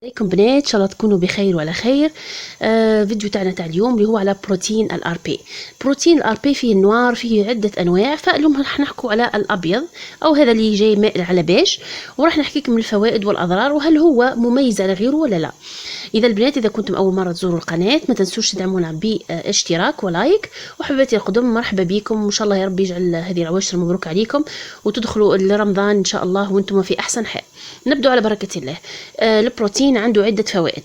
عليكم بنات، ان شاء الله تكونوا بخير وعلى خير. فيديو تاعنا تاع اليوم اللي هو على بروتين الار بي. بروتين الار بي فيه النوار، فيه عده انواع، فاليوم راح نحكوا على الابيض او هذا اللي جاي مائل على بيج، وراح نحكي لكم الفوائد والاضرار وهل هو مميز على غيره ولا لا. اذا البنات اذا كنتم اول مره تزوروا القناه ما تنسوش تدعمونا باشتراك ولايك، وحبيباتي القدم مرحبا بكم، وان شاء الله يا رب يجعل هذه العواشر مبروك عليكم وتدخلوا لرمضان ان شاء الله وانتم في احسن حال. نبدأ على بركة الله. البروتين عنده عدة فوائد،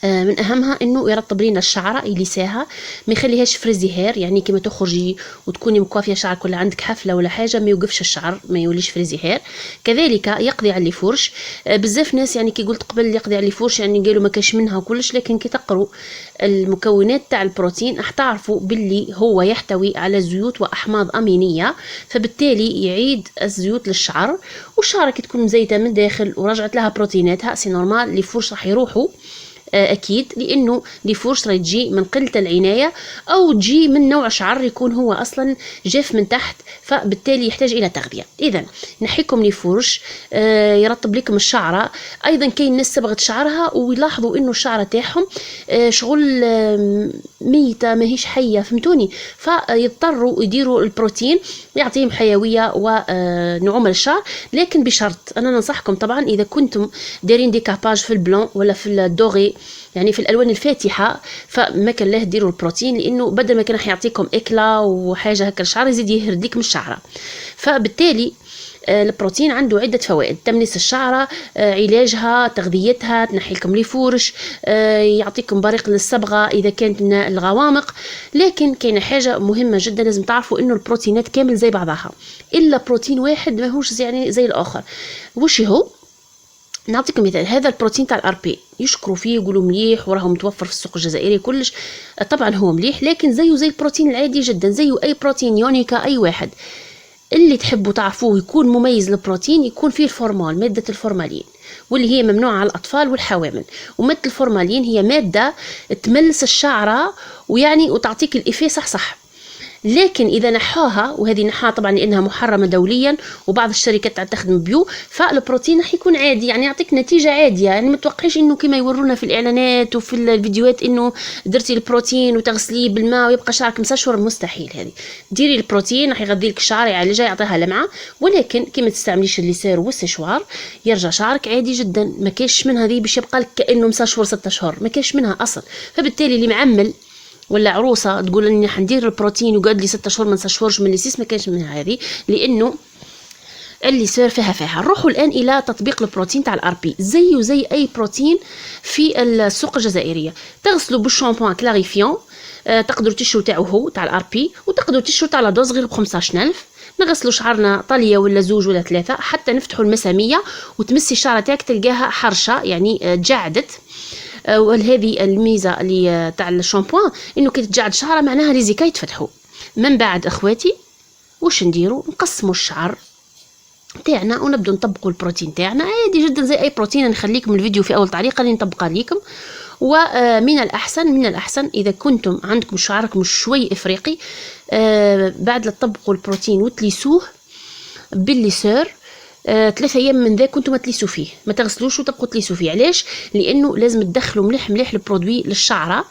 من اهمها انه يرطب لنا الشعره يليساها، ما يخليهاش فريزي هير، يعني كما تخرجي وتكوني مكوافيه شعرك ولا عندك حفله ولا حاجه ما يوقفش الشعر، ما يوليش فريزي هير. كذلك يقضي على الفرش. بزاف ناس يعني كي قلت قبل يقضي على الفرش يعني قالوا ما كاش منها وكلش، لكن كي تقروا المكونات تاع البروتين راح تعرفوا باللي هو يحتوي على زيوت واحماض امينيه، فبالتالي يعيد الزيوت للشعر، والشعر كي تكون مزيته من داخل ورجعت لها بروتيناتها سي نورمال الفرش راح يروحوا اكيد، لانه دي فرش راهي تجي من قله العنايه او تجي من نوع شعر يكون هو اصلا جاف من تحت، فبالتالي يحتاج الى تغذيه. اذا نحيكم لي فرش يرطب لكم الشعره. ايضا كاين ناس صبغت شعرها ويلاحظوا انه الشعره تاعهم شغل ميته ماهيش حيه، فهمتوني؟ فيضطروا يديروا البروتين يعطيهم حيويه ونعومه للشعر، لكن بشرط انا ننصحكم طبعا اذا كنتم دايرين ديكاباج في البلون ولا في الدوغي، يعني في الالوان الفاتحه، فما كان له ديروا البروتين، لانه بدل ما كان راح يعطيكم اكلا وحاجه هكا الشعر يزيد يهرد لك من الشعره. فبالتالي البروتين عنده عدة فوائد: تمنيس الشعرة، علاجها، تغذيتها، تنحي لكم لي فورش، يعطيكم بريق للصبغة إذا كانت من الغوامق. لكن كاينة حاجة مهمة جدا لازم تعرفوا إنه البروتينات كامل زي بعضها، إلا بروتين واحد ماهوش يعني زي الآخر. وش هو؟ نعطيكم مثال: هذا البروتين تاع الار بي يشكروا فيه يقولوا مليح وراه متوفر في السوق الجزائري كلش، طبعا هو مليح، لكن زيه زي البروتين العادي جدا، زيه اي بروتين يونيكا اي واحد. اللي تحبوا تعرفوه يكون مميز للبروتين يكون فيه الفورمال، ماده الفورمالين، واللي هي ممنوعه على الاطفال والحوامل. وماده الفورمالين هي ماده تملس الشعره ويعني وتعطيك الافيه صح. لكن اذا نحوها، وهذه نحاها طبعا لانها محرمه دوليا وبعض الشركات تخدم بيو، فالبروتين راح يكون عادي، يعني يعطيك نتيجه عاديه. يعني ما توقعيش انه كما يورونا في الاعلانات وفي الفيديوهات انه درتي البروتين وتغسليه بالماء ويبقى شعرك مسشور، مستحيل. هذه ديري البروتين راح يغذي لك الشعر، يعالجها، يعطيها لمعه، ولكن كما تستعمليش الليسير والسشوار يرجع شعرك عادي جدا. ما كاش من هذه باش يبقى لك كانه مسشور 6 اشهر، ما كاش منها اصلا. فبالتالي اللي معمل ولا عروسه تقول اني حندير البروتين وقعد لي 6 شهور ما نسشورش من الليسيس، ما كانش من هذه، لانه اللي صار فيها. نروحوا الان الى تطبيق البروتين تاع الار بي. زيه زي اي بروتين في السوق الجزائريه، تغسلوا بالشامبوان كلاريفيون، تقدروا تشروا تاعو هو تاع الار بي، وتقدروا تشروا تاع لا دوز غير ب 15000. نغسلوا شعرنا طاليه ولا 2 ولا 3 حتى نفتحوا المساميه، وتمسي الشعره تاعك تلقاها حرشه يعني تجعدت. وهذه الميزه اللي تاع الشامبوان، انه كي تجعد شعره معناها لي زيكا يتفتحوا. من بعد اخواتي واش نديروا؟ نقسموا الشعر تاعنا ونبدو نطبقوا البروتين تاعنا عادي جدا زي اي بروتين. نخليكم الفيديو في اول طريقه اللي نطبقها لكم. ومن الاحسن اذا كنتم عندكم شعركم شوي افريقي، بعد لا تطبقوا البروتين وتليسوه بالليسور 3 ايام من ذاك كنتم تليسوا فيه، ما تغسلوش وتبقوا تليسوا فيه. علاش؟ لانه لازم تدخلوا مليح البرودوي للشعره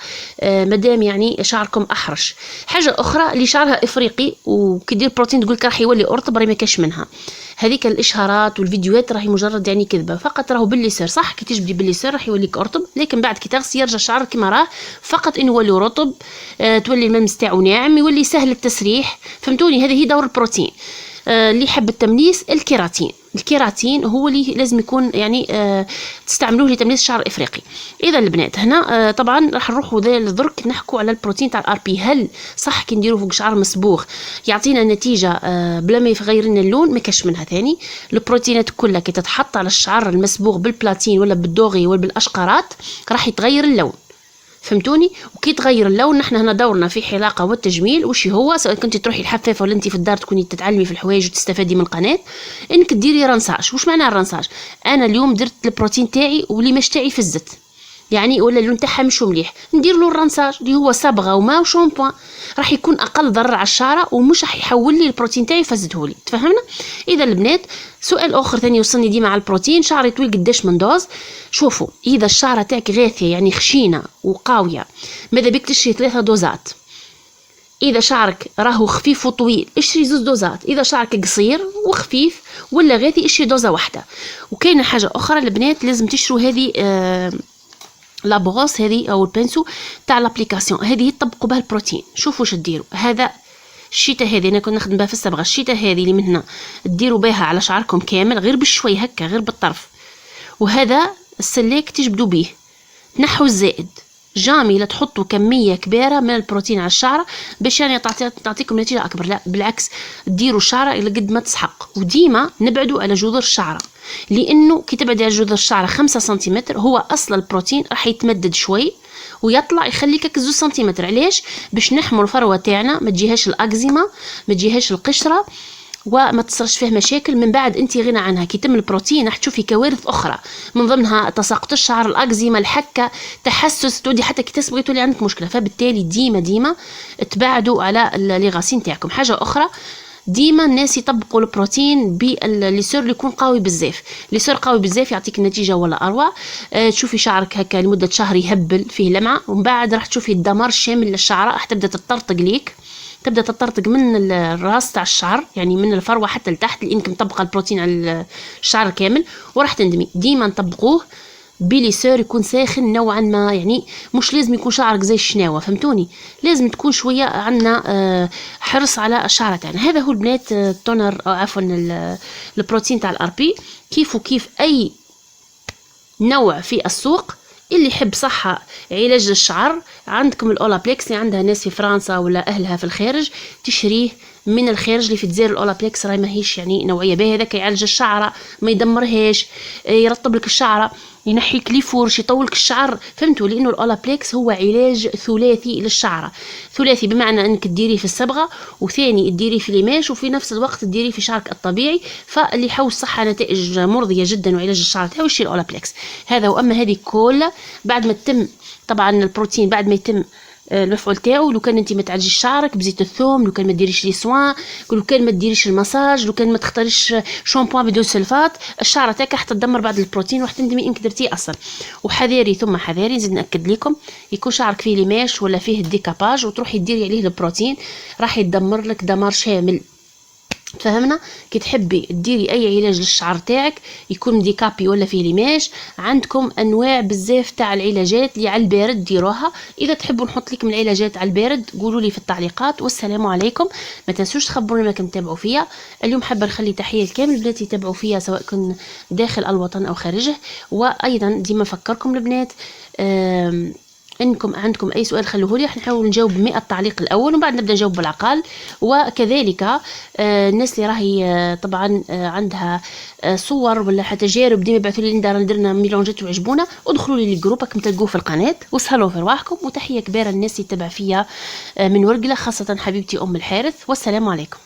مادام يعني شعركم احرش. حاجه اخرى اللي شعرها افريقي وكدير بروتين تقول لك راح يولي ارطب، راهي ما كاش منها. هذيك الاشهارات والفيديوهات راهي مجرد يعني كذبه، فقط راهو بالليسير صح، كي تجبدي بالليسير راح يوليك ارطب، لكن بعد كي تغسلي يرجع شعرك كما راه، فقط انه يولي رطب، تولي الملمس تاعو ناعم، يولي سهل التسريح. فهمتوني؟ هذه هي دور البروتين. اللي يحب التمليس، الكيراتين هو اللي لازم يكون يعني تستعملوه لتمليس الشعر الافريقي. اذا البنات هنا طبعا راح نروحوا درك نحكوا على البروتين تاع الار بي. هل صح كي نديروه فوق شعر مصبوغ يعطينا نتيجه بلا ما يغير لنا اللون؟ ما كاش منها. ثاني البروتينات كلها كي تتحط على الشعر المصبوغ بالبلاتين ولا بالدوغي ولا بالاشقرات راح يتغير اللون، فهمتوني؟ وكي تغير اللون نحن هنا دورنا في حلاقه والتجميل، وش هو؟ سواء كنتي تروحي الحفافه ولا انت في الدار تكوني تتعلمي في الحوايج وتستفادي من القناه، انك ديري رنساج. وش معنى الرنساج؟ انا اليوم درت البروتين تاعي واللي مش تاعي في الزيت، يعني ولا اللون تاعها مش مليح، ندير له الرنساج اللي هو صبغه وماء وشامبوان، راح يكون اقل ضرر على الشعره ومش راح يحول لي البروتين تاعي يفسدهولي. تفهمنا؟ اذا البنات سؤال اخر ثاني يوصلني ديما على البروتين، شعري طويل قداش من دوز؟ شوفوا اذا الشعره تاعك غاثيه يعني خشينه وقاويه ماذا بك تشري 3 دوزات. اذا شعرك راهو خفيف وطويل اشري 2 دوزات. اذا شعرك قصير وخفيف ولا غاثي اشري دوزه واحده. وكاينه حاجه اخرى البنات لازم تشروا هذه لا بروس هذه او البنسو تاع لابليكاسيون هذه يطبقوا بها البروتين. شوفوا واش ديروا، هذا الشيته هذه انا كنت نخدم بها في الصبغه، الشيته هذه اللي من هنا ديروا بها على شعركم كامل غير بشوي هكا غير بالطرف، وهذا السلاك تجبدوا به، نحوا الزائد، جامي لا تحطوا كميه كبيره من البروتين على الشعره باش يعني تعطيكم نتيجه اكبر، لا بالعكس ديروا الشعره الى قد ما تسحق. وديما نبعدوا على جذور الشعره، لانه كي تبعدي على جذور الشعره 5 سنتيمتر هو اصل البروتين راح يتمدد شوي ويطلع يخليك 2 سنتيمتر. علاش؟ باش نحموا الفروه تاعنا ما تجيهاش الاكزيما ما تجيهاش القشره وما تصرش فيه مشاكل من بعد انت غنى عنها. كي تم البروتين راح تشوفي كوارث اخرى من ضمنها تساقط الشعر، الاكزيما، الحكه، تحسس، تودي حتى كي تصبغي تولي عندك مشكله. فبالتالي ديما تبعدوا على لي غاسين تاعكم. حاجه اخرى ديما الناس يطبقوا البروتين بالليسور اللي يكون قوي بزاف. ليسور قوي بزاف يعطيك النتيجه ولا اروع. تشوفي شعرك هكا لمده شهر يهبل فيه لمعه ومن بعد راح تشوفي الدمار الشامل للشعره، راح تبدا تطرطق ليك، تبدا تطرطق من الراس تاع الشعر يعني من الفروه حتى لتحت لانك مطبقه البروتين على الشعر كامل وراح تندمي. ديما نطبقوه بليسور يكون ساخن نوعا ما، يعني مش لازم يكون شعرك زي الشناوه، فهمتوني؟ لازم تكون شويه عندنا حرص على الشعر تاعنا. هذا هو البنات التونر او عفوا البروتين تاع الار بي كيف وكيف اي نوع في السوق. اللي يحب صحة علاج للشعر عندكم الأولابليكس اللي عندها ناس في فرنسا ولا أهلها في الخارج تشريه من الخارج. اللي في الجزائر الأولابليكس راهي ماهيش يعني نوعية باهية، هذاك يعالج الشعرة ما يدمرهاش، يرطب لك الشعرة، ينحيك لي فورش، يطولك الشعر، فهمتوا؟ لانه الاولابليكس هو علاج ثلاثي للشعره. ثلاثي بمعنى انك تديريه في الصبغه وثاني تديريه في ليماش وفي نفس الوقت تديريه في شعرك الطبيعي. فاللي يحوز صحه نتائج مرضيه جدا وعلاج الشعر تاعو يشيل الاولابليكس هذا. واما هذه كلها بعد ما تتم طبعا البروتين بعد ما يتم المفعول تاعو، لو كان انت ما تعالجيش شعرك بزيت الثوم، لو كان ما ديريش لي سوان، لو كان ما ديريش المساج، لو كان ما تختاريش شامبوان بدون سلفات، الشعره تاعك راح تدمر بعد البروتين وراح تندمي انك درتيه اصلا. وحذاري ثم حذاري نزيد ناكد لكم، يكون شعرك فيه ليماش ولا فيه الديكاباج وتروحي ديري عليه البروتين راح يدمر لك دمار شامل. فهمنا؟ كي تحبي ديري اي علاج للشعر تاعك يكون ديكابي ولا فيه ليماج، عندكم انواع بزاف تاع العلاجات اللي على البارد ديروها. اذا تحبوا نحط لكم العلاجات على البارد قولوا لي في التعليقات. والسلام عليكم، ما تنسوش تخبروني راكم تتابعوا فيا. اليوم حابه نخلي تحيه لكامل البنات يتابعوا فيا سواء كن داخل الوطن او خارجه. وايضا ديما نفكركم البنات انكم عندكم اي سؤال خلوه لي، راح نحاول نجاوب 100 تعليق الاول وبعد نبدا نجاوب بالعقل. وكذلك الناس اللي راهي طبعا عندها صور ولا حتى تجارب ديما يبعثوا لي درنا ميلونجات ويعجبونا ودخلوا لي الجروب راكم تلقوه في القناه. وسهلوا في رواحكم وتحيه كبيره الناس اللي تتابع فيا من ورقله، خاصه حبيبتي ام الحارث. والسلام عليكم.